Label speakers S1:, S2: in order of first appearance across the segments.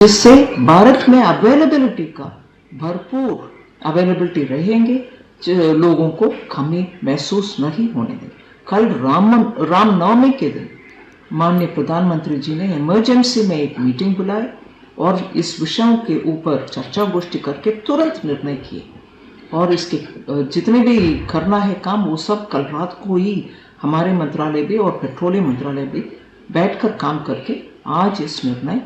S1: जिससे भारत में अवेलेबिलिटी का भरपूर अवेलेबिलिटी रहेंगे, लोगों को कमी महसूस नहीं होने देंगे। कल रामनवमी के दिन माननीय प्रधानमंत्री जी ने इमरजेंसी में एक मीटिंग बुलाई और इस विषयों के ऊपर चर्चा गोष्ठी करके तुरंत निर्णय किए और इसके जितने भी करना है काम वो सब कल रात को ही हमारे मंत्रालय भी और पेट्रोलियम मंत्रालय भी बैठकर काम करके आज इस निर्णय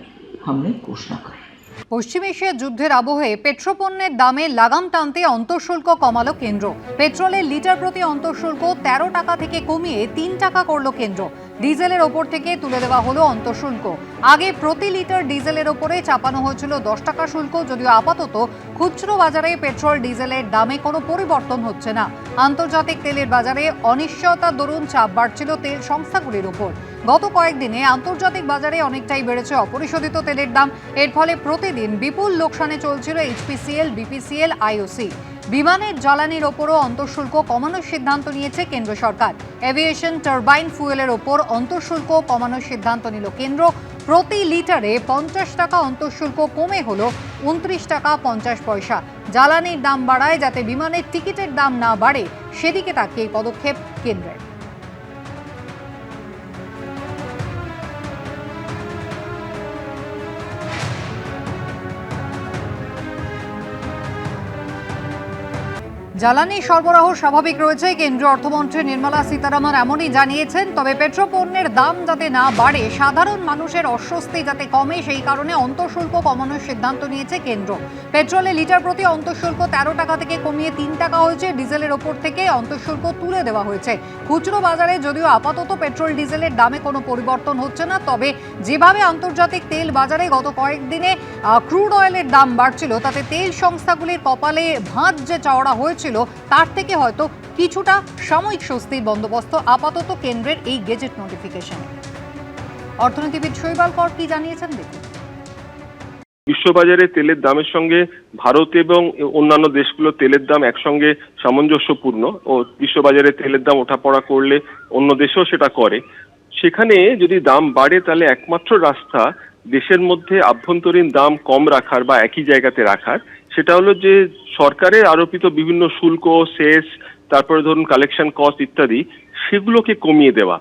S1: हमने घोषणा कर।
S2: পশ্চিম এশিয়ার যুদ্ধের আবহে পেট্রোপণ্যের দামে লাগাম টানতে অন্তঃশুল্ক কমালো কেন্দ্র। পেট্রোলের লিটার প্রতি অন্তঃশুল্ক 13 টাকা থেকে কমিয়ে 3 টাকা করলো কেন্দ্র। ডিজেলের ওপর থেকে তুলে দেওয়া হলো অন্তঃশুল্ক। আগে প্রতি লিটার ডিজেলের ওপরে চাপানো হয়েছিল 10 টাকা শুল্ক, যদিও আপাতত খুচরো বাজারে পেট্রোল ডিজেলের দামে কোনো পরিবর্তন হচ্ছে না। আন্তর্জাতিক তেলের বাজারে অনিশ্চয়তার দরুন চাপ বাড়ছিল তেল সংস্থাগুলির ওপর। গত কয়েকদিনে আন্তর্জাতিক বাজারে অনেকটাই বেড়েছে অপরিশোধিত তেলের দাম। এর ফলে প্রতিদিন বিপুল লোকসানে চলছিল এইচপিসিএল, বিপিসিএল, আইওসি। বিমানের জ্বালানির ওপরও অন্তঃশুল্ক কমানোর সিদ্ধান্ত নিয়েছে কেন্দ্র সরকার। এভিয়েশন টারবাইন ফুয়েলের ওপর অন্তঃশুল্ক কমানোর সিদ্ধান্ত নিল কেন্দ্র। প্রতি লিটারে 50 টাকা অন্তঃশুল্ক কমে হলো 29 টাকা 50 পয়সা। জ্বালানির দাম বাড়ায় যাতে বিমানের টিকিটের দাম না বাড়ে, সেদিকে তাকিয়ে পদক্ষেপ কেন্দ্রের। জ্বালানি সরবরাহ স্বাভাবিক রয়েছে, কেন্দ্রীয় অর্থমন্ত্রী নির্মলা সীতারামন এমনই জানিয়েছেন। তবে পেট্রোপণ্যের দাম যাতে না বাড়ে, সাধারণ মানুষের অস্বস্তি যাতে কমে, সেই কারণে অন্তঃশুল্ক কমানোর সিদ্ধান্ত নিয়েছে কেন্দ্র। পেট্রোলে লিটার প্রতি অন্তঃশুল্ক 13 টাকা থেকে কমিয়ে 3 টাকা হয়েছে। ডিজেলের ওপর থেকে অন্তঃশুল্ক তুলে দেওয়া হয়েছে। খুচরো বাজারে যদিও আপাতত পেট্রোল ডিজেলের দামে কোনো পরিবর্তন হচ্ছে না, তবে যেভাবে আন্তর্জাতিক তেল বাজারে গত কয়েকদিনে ক্রুড অয়েলের দাম বাড়ছিল, তাতে তেল সংস্থাগুলির কপালে ভাঁজ যে চওড়া হয়েছিল, তার থেকে হয়তো কিছুটা সাময়িক স্বস্তির বন্দোবস্ত আপাতত কেন্দ্রের এই গেজেট নোটিফিকেশনে। অর্থনীতিবিদ শৈবাল কর কি জানিয়েছেন দেখুন।
S3: বিশ্ববাজারে তেলের দামের সঙ্গে ভারত এবং অন্যান্য দেশগুলো তেলের দাম একসঙ্গে সামঞ্জস্যপূর্ণ ও বিশ্ববাজারে তেলের দাম ওঠাপড়া করলে অন্য দেশেও সেটা করে। সেখানে যদি দাম বাড়ে তাহলে একমাত্র রাস্তা দেশের মধ্যে আভ্যন্তরীণ দাম কম রাখার বা একই জায়গাতে রাখার, সেটা হলো যে সরকারের আরোপিত বিভিন্ন শুল্ক, সেস, তারপরে ধরুন কালেকশন কস্ট ইত্যাদি, সেগুলোকে কমিয়ে দেওয়া।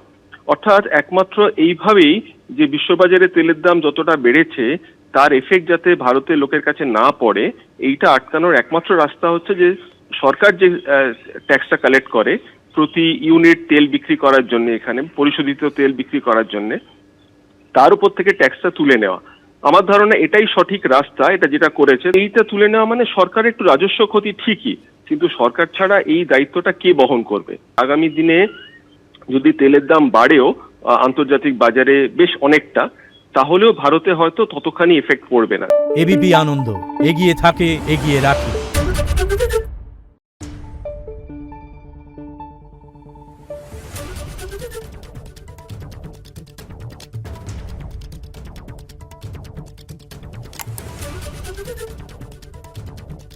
S3: অর্থাৎ একমাত্র এইভাবেই যে বিশ্ববাজারে তেলের দাম যতটা বেড়েছে তার এফেক্ট যাতে ভারতের লোকের কাছে না পড়ে, এইটা আটকানোর একমাত্র রাস্তা হচ্ছে যে সরকার যে ট্যাক্সটা কালেক্ট করে প্রতি ইউনিট তেল বিক্রি করার জন্য, এখানে পরিশোধিত তেল বিক্রি করার জন্য, তার উপর থেকে ট্যাক্সটা তুলে নেওয়া। আমার ধারণা এটাই সঠিক রাস্তা। এটা যেটা করেছে, এইটা তুলে নেওয়া মানে সরকারের একটু রাজস্ব ক্ষতি ঠিকই, কিন্তু সরকার ছাড়া এই দায়িত্বটা কে বহন করবে? আগামী দিনে যদি তেলের দাম বাড়েও আন্তর্জাতিক বাজারে বেশ অনেকটা, তাহলেও ভারতে হয়তো ততখানি এফেক্ট পড়বে না।
S4: এবিপি আনন্দ এগিয়ে থাকে, এগিয়ে রাখে।